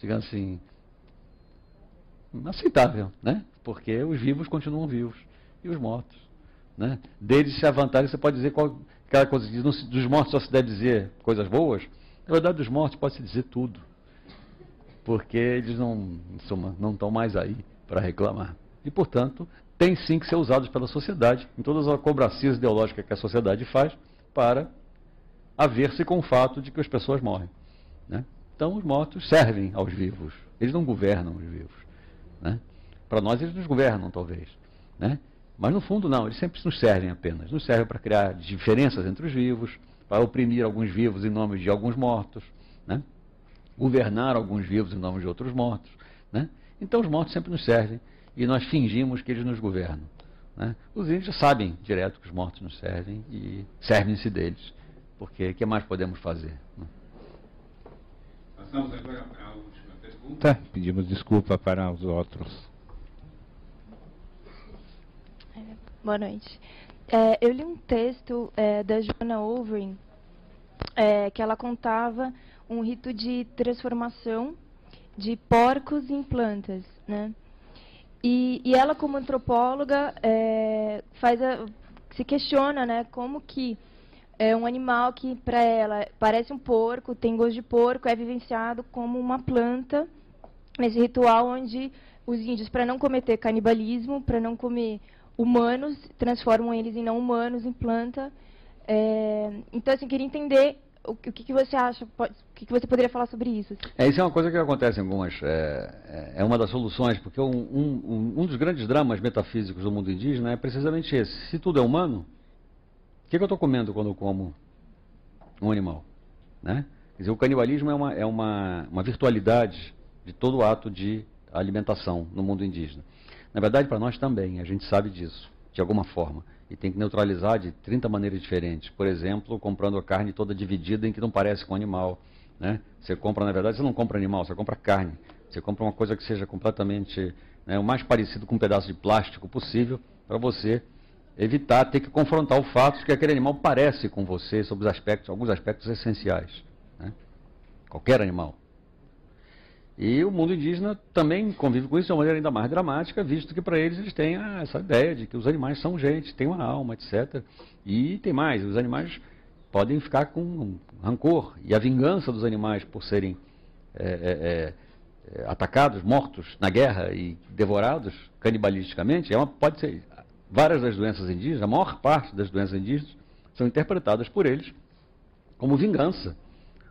digamos assim, aceitável, né? Porque os vivos continuam vivos e os mortos, né? Desde-se a vantagem, você pode dizer aquela coisa que dos mortos só se deve dizer coisas boas. Na verdade, dos mortos pode-se dizer tudo, porque eles não estão mais aí para reclamar. E, portanto, tem sim que ser usados pela sociedade, em todas as cobracias ideológicas que a sociedade faz, para haver-se com o fato de que as pessoas morrem, né? Então, os mortos servem aos vivos, eles não governam os vivos, né? Para nós, eles nos governam, talvez, né? Mas, no fundo, não, eles sempre nos servem apenas. Nos servem para criar diferenças entre os vivos, para oprimir alguns vivos em nome de alguns mortos, né? Governar alguns vivos em nome de outros mortos, né? Então, os mortos sempre nos servem e nós fingimos que eles nos governam, né? Os índios sabem direto que os mortos nos servem e servem-se deles, porque o que mais podemos fazer, né? Passamos agora para a última pergunta. Pedimos desculpa para os outros. Boa noite. Eu li um texto da Joanna Overing, que ela contava um rito de transformação de porcos em plantas, né? E ela, como antropóloga, se questiona, né, como que um animal que para ela parece um porco, tem gosto de porco, é vivenciado como uma planta, nesse ritual onde os índios, para não cometer canibalismo, para não comer humanos, transformam eles em não humanos, em planta. Então, assim, queria entender o que você acha, o que você poderia falar sobre isso? Isso é uma coisa que acontece em algumas... É uma das soluções, porque um dos grandes dramas metafísicos do mundo indígena é precisamente esse. Se tudo é humano, o que eu estou comendo quando eu como um animal, né? Quer dizer, o canibalismo é uma virtualidade de todo o ato de alimentação no mundo indígena. Na verdade, para nós também, a gente sabe disso, de alguma forma. E tem que neutralizar de 30 maneiras diferentes. Por exemplo, comprando a carne toda dividida em que não parece com animal, né? Você compra, na verdade, você não compra animal, você compra carne. Você compra uma coisa que seja completamente, né, o mais parecido com um pedaço de plástico possível, para você evitar ter que confrontar o fato de que aquele animal parece com você sobre alguns aspectos essenciais, né? Qualquer animal. E o mundo indígena também convive com isso de uma maneira ainda mais dramática, visto que para eles têm essa ideia de que os animais são gente, têm uma alma, etc. E tem mais, os animais podem ficar com rancor. E a vingança dos animais por serem atacados, mortos na guerra e devorados canibalisticamente, pode ser várias das doenças indígenas, a maior parte das doenças indígenas são interpretadas por eles como vingança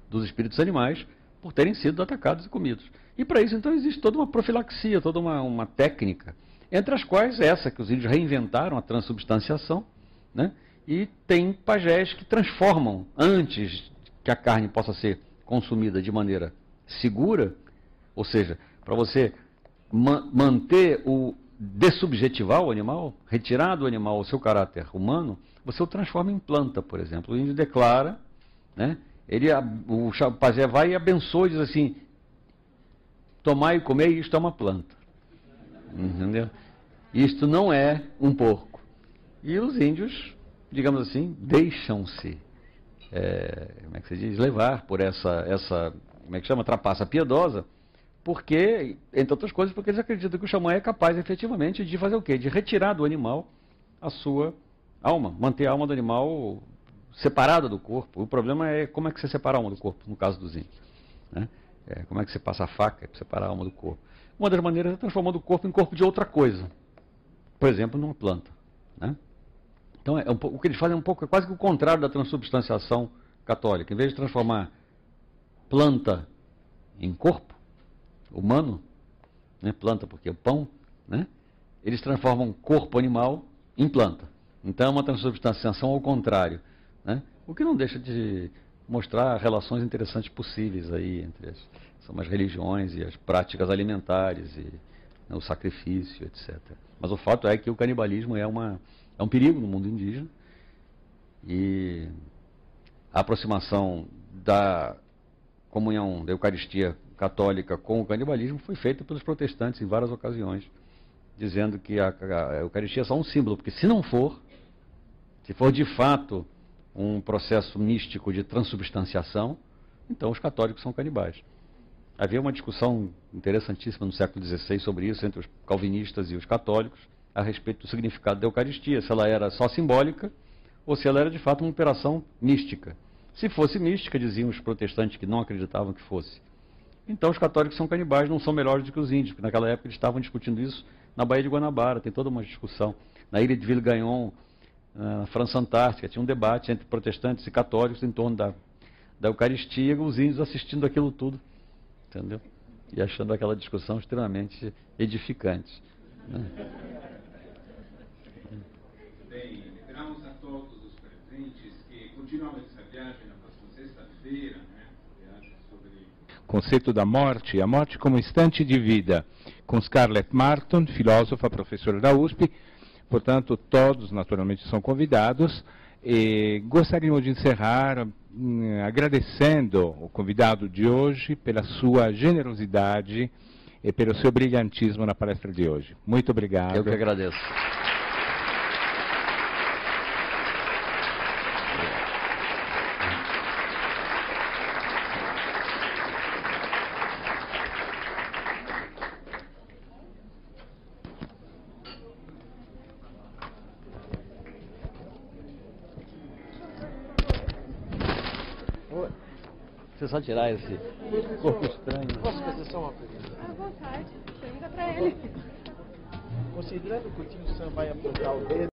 dos espíritos animais por terem sido atacados e comidos. E para isso, então, existe toda uma profilaxia, toda uma técnica, entre as quais essa que os índios reinventaram, a transubstanciação, né? E tem pajés que transformam, antes que a carne possa ser consumida de maneira segura, ou seja, para você manter dessubjetivar o animal, retirar do animal o seu caráter humano, você o transforma em planta, por exemplo. O índio declara, né? O pajé vai e abençoa e diz assim: tomar e comer, isto é uma planta. Entendeu? Isto não é um porco. E os índios, digamos assim, deixam-se, como é que se diz, levar por essa como é que chama, trapaça piedosa, porque, entre outras coisas, porque eles acreditam que o xamã é capaz, efetivamente, de fazer o quê? De retirar do animal a sua alma, manter a alma do animal separada do corpo. O problema é como é que você separa a alma do corpo, no caso dos índios, né? Como é que você passa a faca para separar a alma do corpo? Uma das maneiras é transformando o corpo em corpo de outra coisa. Por exemplo, numa planta, né? Então, o que eles fazem é quase que o contrário da transubstanciação católica. Em vez de transformar planta em corpo humano, né? Planta porque é o pão, né? Eles transformam corpo animal em planta. Então, é uma transubstanciação ao contrário, né? O que não deixa de mostrar relações interessantes possíveis aí entre as religiões e as práticas alimentares e, né, o sacrifício, etc. Mas o fato é que o canibalismo é um perigo no mundo indígena, e a aproximação da comunhão da Eucaristia católica com o canibalismo foi feita pelos protestantes em várias ocasiões, dizendo que a Eucaristia é só um símbolo, porque se for de fato um processo místico de transubstanciação, então os católicos são canibais. Havia uma discussão interessantíssima no século XVI sobre isso, entre os calvinistas e os católicos, a respeito do significado da Eucaristia, se ela era só simbólica ou se ela era de fato uma operação mística. Se fosse mística, diziam os protestantes que não acreditavam que fosse. Então os católicos são canibais, não são melhores do que os índios, porque naquela época eles estavam discutindo isso na Baía de Guanabara, tem toda uma discussão. Na ilha de Ville-Gagnon, na França Antártica, tinha um debate entre protestantes e católicos em torno da Eucaristia, os índios assistindo aquilo tudo, entendeu? E achando aquela discussão extremamente edificante. Né? Bem, lembramos a todos os presentes que continuamos essa viagem na próxima sexta-feira, né? Viagem sobre o conceito da morte, a morte como instante de vida, com Scarlett Martin, filósofa, professora da USP. Portanto, todos naturalmente são convidados. E gostaríamos de encerrar agradecendo o convidado de hoje pela sua generosidade e pelo seu brilhantismo na palestra de hoje. Muito obrigado. Eu que agradeço. Você só tirar esse corpo estranho. Posso fazer só uma pergunta? À vontade, pergunta pra ele. Considerando que o Tio Sam vai apontar o dedo,